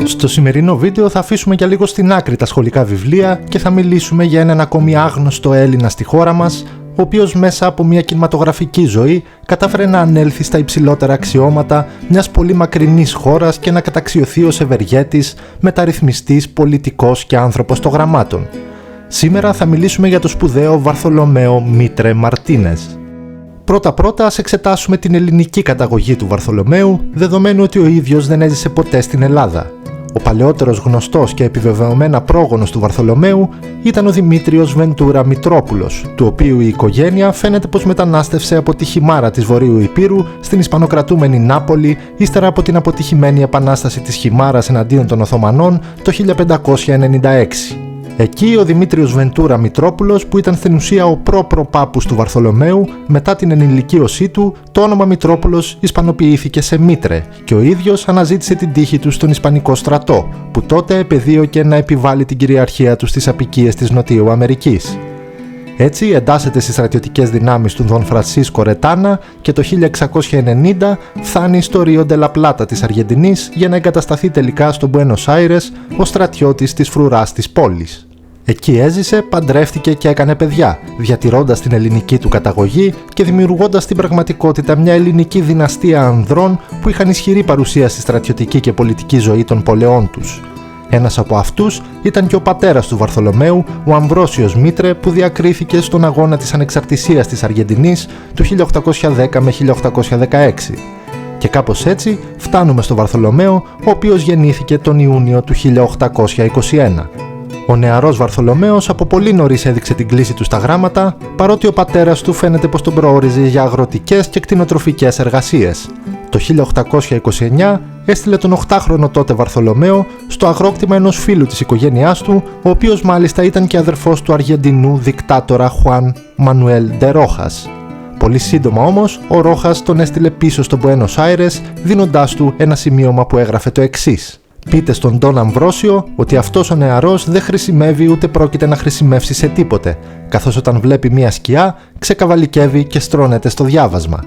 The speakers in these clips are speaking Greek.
Στο σημερινό βίντεο θα αφήσουμε για λίγο στην άκρη τα σχολικά βιβλία και θα μιλήσουμε για έναν ακόμη άγνωστο Έλληνα στη χώρα μας, ο οποίος μέσα από μια κινηματογραφική ζωή κατάφερε να ανέλθει στα υψηλότερα αξιώματα μιας πολύ μακρινής χώρας και να καταξιωθεί ως ευεργέτης, μεταρρυθμιστής, πολιτικός και άνθρωπος των γραμμάτων. Σήμερα θα μιλήσουμε για το σπουδαίο Βαρθολομαίο Μήτρε Μαρτίνες. Πρώτα-πρώτα ας εξετάσουμε την ελληνική καταγωγή του Βαρθολομαίου, δεδομένου ότι ο ίδιος δεν έζησε ποτέ στην Ελλάδα. Ο παλαιότερος γνωστός και επιβεβαιωμένα πρόγονος του Βαρθολομαίου ήταν ο Δημήτριος Βεντούρα Μητρόπουλος, του οποίου η οικογένεια φαίνεται πως μετανάστευσε από τη Χιμάρα της Βορείου Ηπείρου στην ισπανοκρατούμενη Νάπολη, ύστερα από την αποτυχημένη επανάσταση της Χιμάρας εναντίον των Οθωμανών το 1596. Εκεί ο Δημήτριος Βεντούρα Μητρόπουλος, που ήταν στην ουσία ο προπροπάπους του Βαρθολομαίου, μετά την ενηλικίωσή του, το όνομα Μητρόπουλος ισπανοποιήθηκε σε Μήτρε και ο ίδιος αναζήτησε την τύχη του στον Ισπανικό στρατό, που τότε επεδίωκε να επιβάλλει την κυριαρχία του στις αποικίες της Νοτιού Αμερικής. Έτσι εντάσσεται στις στρατιωτικές δυνάμεις του Δον Φρανσίσκο Ρετάνα και το 1690 φτάνει στο Ρίο ντε λα Πλάτα της Αργεντινής για να εγκατασταθεί τελικά στο Μπουένος Άιρες ως στρατιώτης της φρουράς της πόλης. Εκεί έζησε, παντρεύτηκε και έκανε παιδιά, διατηρώντας την ελληνική του καταγωγή και δημιουργώντας στην πραγματικότητα μια ελληνική δυναστεία ανδρών που είχαν ισχυρή παρουσία στη στρατιωτική και πολιτική ζωή των πολεών τους. Ένας από αυτούς ήταν και ο πατέρας του Βαρθολομαίου, ο Αμβρόσιος Μήτρε, που διακρίθηκε στον αγώνα της ανεξαρτησίας της Αργεντινής του 1810 με 1816. Και κάπως έτσι φτάνουμε στο Βαρθολομαίο, ο οποίος γεννήθηκε τον Ιούνιο του 1821. Ο νεαρός Βαρθολομαίος από πολύ νωρίς έδειξε την κλίση του στα γράμματα, παρότι ο πατέρας του φαίνεται πως τον προόριζε για αγροτικές και κτηνοτροφικές εργασίες. Το 1829 έστειλε τον 8χρονο τότε Βαρθολομαίο στο αγρόκτημα ενός φίλου της οικογένειάς του, ο οποίος μάλιστα ήταν και αδερφός του Αργεντινού δικτάτορα Χουάν Μανουέλ ντε Ρόχας. Πολύ σύντομα όμως, ο Ρόχας τον έστειλε πίσω στο Μπουένος Άιρες, δίνοντάς του ένα σημείωμα που έγραφε το εξής: «Πείτε στον Ντόν Αμβρόσιο ότι αυτός ο νεαρός δεν χρησιμεύει ούτε πρόκειται να χρησιμεύσει σε τίποτε, καθώς όταν βλέπει μία σκιά ξεκαβαλικεύει και στρώνεται στο διάβασμα».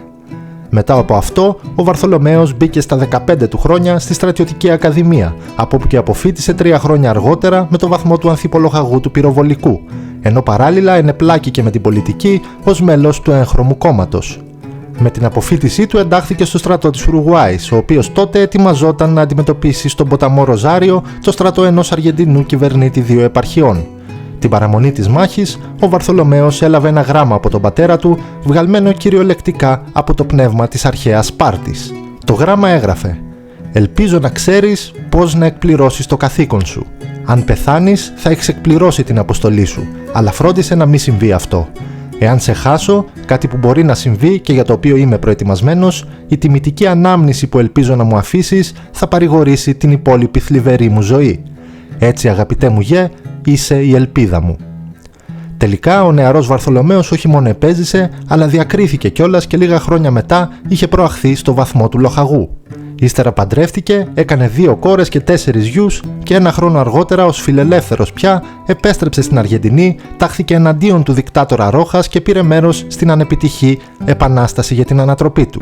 Μετά από αυτό, ο Βαρθολομαίος μπήκε στα 15 του χρόνια στη Στρατιωτική Ακαδημία, από όπου και αποφοίτησε 3 χρόνια αργότερα με το βαθμό του ανθιπολογαγού του πυροβολικού, ενώ παράλληλα ενεπλάκηκε με την πολιτική ως μέλος του έγχρωμου κόμματος. Με την αποφοίτησή του εντάχθηκε στο στρατό της Ουρουγουάης, ο οποίος τότε ετοιμαζόταν να αντιμετωπίσει στον ποταμό Ροζάριο το στρατό ενός Αργεντινού κυβερνήτη 2 επαρχιών. Την παραμονή της μάχης, ο Βαρθολομαίος έλαβε ένα γράμμα από τον πατέρα του, βγαλμένο κυριολεκτικά από το πνεύμα της αρχαίας Σπάρτης. Το γράμμα έγραφε: «Ελπίζω να ξέρεις πώς να εκπληρώσεις το καθήκον σου. Αν πεθάνεις, θα έχεις εκπληρώσει την αποστολή σου, αλλά φρόντισε να μην συμβεί αυτό. Εάν σε χάσω, κάτι που μπορεί να συμβεί και για το οποίο είμαι προετοιμασμένος, η τιμητική ανάμνηση που ελπίζω να μου αφήσεις θα παρηγορήσει την υπόλοιπη θλιβερή μου ζωή. Έτσι, αγαπητέ μου γε, είσαι η ελπίδα μου». Τελικά, ο νεαρός Βαρθολομαίος όχι μόνο επέζησε, αλλά διακρίθηκε κιόλας και λίγα χρόνια μετά είχε προαχθεί στο βαθμό του λοχαγού. Ύστερα παντρεύτηκε, έκανε 2 κόρες και 4 γιους και 1 χρόνο αργότερα, ως φιλελεύθερος πια, επέστρεψε στην Αργεντινή, τάχθηκε εναντίον του δικτάτορα Ρόχας και πήρε μέρος στην ανεπιτυχή επανάσταση για την ανατροπή του.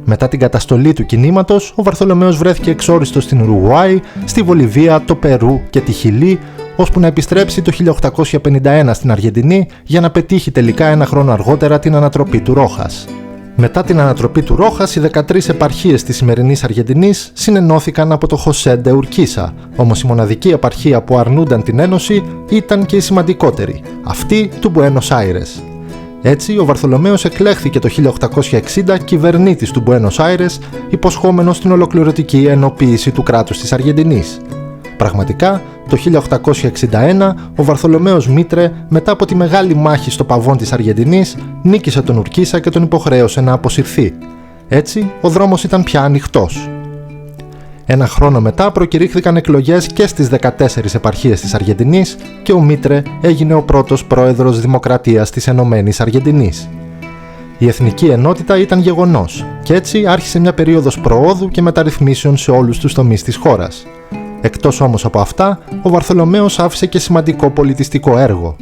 Μετά την καταστολή του κινήματος, ο Βαρθολομαίος βρέθηκε εξόριστος στην Ουρουγουάη, στη Βολιβία, το Περού και τη Χιλή, ώσπου να επιστρέψει το 1851 στην Αργεντινή για να πετύχει τελικά 1 χρόνο αργότερα την ανατροπή του Ρόχας. Μετά την ανατροπή του Ρόχας, οι 13 επαρχίες της σημερινής Αργεντινής συνενώθηκαν από το Χωσέ ντε Ουρκίσα, όμως η μοναδική επαρχία που αρνούνταν την ένωση ήταν και η σημαντικότερη, αυτή του Μπουένος Άιρες. Έτσι, ο Βαρθολομαίος εκλέχθηκε το 1860 κυβερνήτης του Μπουένος Άιρες, υποσχόμενος την ολοκληρωτική ενοποίηση του κράτους της Αργεντινής. Πραγματικά, το 1861 ο Βαρθολομαίος Μήτρε, μετά από τη μεγάλη μάχη στο παβόν της Αργεντινής, νίκησε τον Ουρκίσα και τον υποχρέωσε να αποσυρθεί. Έτσι, ο δρόμος ήταν πια ανοιχτός. 1 χρόνο μετά προκηρύχθηκαν εκλογές και στις 14 επαρχίες της Αργεντινής και ο Μήτρε έγινε ο πρώτος πρόεδρος Δημοκρατίας της Ενωμένης Αργεντινής. Η εθνική ενότητα ήταν γεγονός και έτσι άρχισε μια περίοδος προόδου και μεταρρυθμίσεων σε όλους τους τομείς της χώρας. Εκτός όμως από αυτά, ο Βαρθολομαίος άφησε και σημαντικό πολιτιστικό έργο.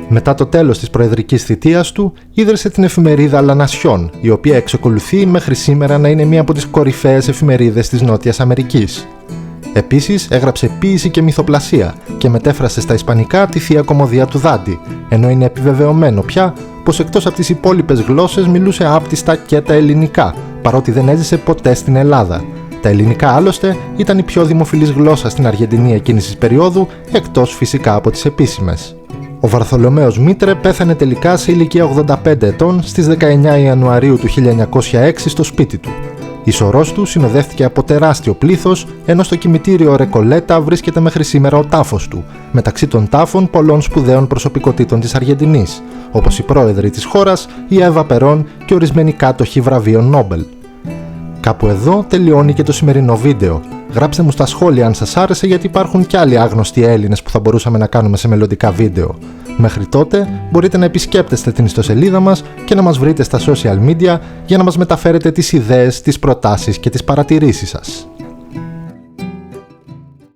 Μετά το τέλος της προεδρικής θητείας του, ίδρυσε την εφημερίδα La Nación, η οποία εξακολουθεί μέχρι σήμερα να είναι μία από τις κορυφαίες εφημερίδες της Νότιας Αμερικής. Επίσης έγραψε ποίηση και μυθοπλασία και μετέφρασε στα ισπανικά τη Θεία Κωμωδία του Δάντη, ενώ είναι επιβεβαιωμένο πια πως εκτός από τις υπόλοιπες γλώσσες μιλούσε άπτιστα και τα ελληνικά, παρότι δεν έζησε ποτέ στην Ελλάδα. Τα ελληνικά άλλωστε ήταν η πιο δημοφιλής γλώσσα στην Αργεντινή εκείνης της περίοδου, εκτός φυσικά από τις επίσημες. Ο Βαρθολομαίος Μίτρε πέθανε τελικά σε ηλικία 85 ετών στις 19 Ιανουαρίου του 1906 στο σπίτι του. Η σωρός του συνοδεύτηκε από τεράστιο πλήθος, ενώ στο κημητήριο Ρεκολέτα βρίσκεται μέχρι σήμερα ο τάφος του, μεταξύ των τάφων πολλών σπουδαίων προσωπικότητων της Αργεντινής, όπως οι πρόεδροι της χώρας, η Εύα Περόν και ορισμένοι κάτοχοι βραβείων Νόμπελ. Κάπου εδώ τελειώνει και το σημερινό βίντεο. Γράψτε μου στα σχόλια αν σας άρεσε, γιατί υπάρχουν κι άλλοι άγνωστοι Έλληνες που θα μπορούσαμε να κάνουμε σε μελλοντικά βίντεο. Μέχρι τότε μπορείτε να επισκέπτεστε την ιστοσελίδα μας και να μας βρείτε στα social media για να μας μεταφέρετε τις ιδέες, τις προτάσεις και τις παρατηρήσεις σας.